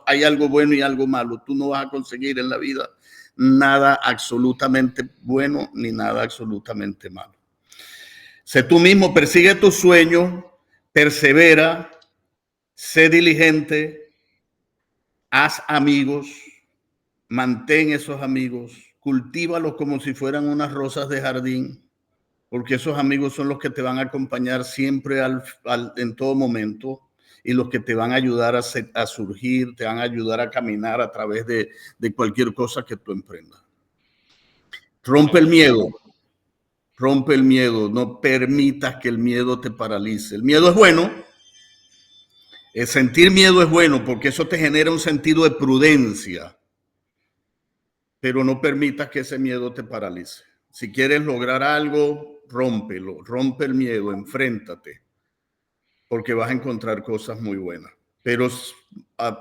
hay algo bueno y algo malo, tú no vas a conseguir en la vida nada absolutamente bueno ni nada absolutamente malo. Sé tú mismo, persigue tus sueños, persevera, sé diligente, haz amigos, mantén esos amigos, cultívalos como si fueran unas rosas de jardín, porque esos amigos son los que te van a acompañar siempre en todo momento y los que te van a ayudar a surgir, te van a ayudar a caminar a través de cualquier cosa que tú emprendas. Rompe el Seguro. miedo, rompe el miedo, no permitas que el miedo te paralice. El miedo es bueno, el sentir miedo es bueno porque eso te genera un sentido de prudencia, pero no permitas que ese miedo te paralice. Si quieres lograr algo, rómpelo, rompe el miedo, enfréntate, porque vas a encontrar cosas muy buenas. Pero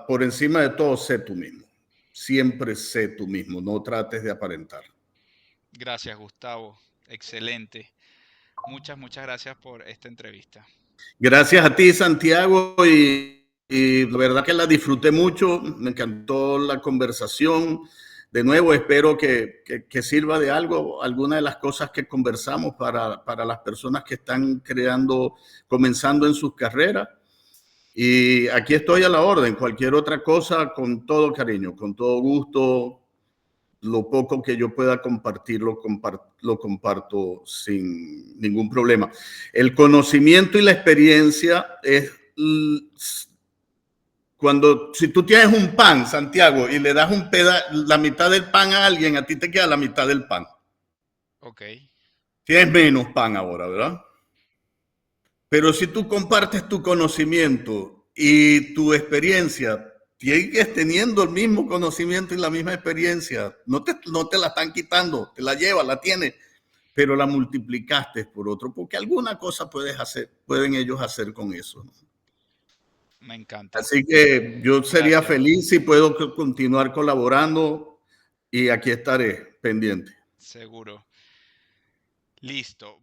por encima de todo, sé tú mismo. Siempre sé tú mismo, no trates de aparentar. Gracias, Gustavo. Excelente. Muchas gracias por esta entrevista. Gracias a ti, Santiago, y la verdad que la disfruté mucho, me encantó la conversación. De nuevo, espero que sirva de algo alguna de las cosas que conversamos para las personas que están comenzando en sus carreras. Y aquí estoy a la orden, cualquier otra cosa, con todo cariño, con todo gusto. Lo poco que yo pueda compartir, lo comparto sin ningún problema. El conocimiento y la experiencia es si tú tienes un pan, Santiago, y le das la mitad del pan a alguien, a ti te queda la mitad del pan. Ok, Tienes menos pan ahora, ¿verdad? Pero si tú compartes tu conocimiento y tu experiencia, sigues teniendo el mismo conocimiento y la misma experiencia, no te la están quitando, te la llevas, la tienes, pero la multiplicaste por otro, porque alguna cosa pueden ellos hacer con eso, ¿no? me encanta. Así que yo sería Gracias. feliz si puedo continuar colaborando y aquí estaré pendiente. Seguro. Listo.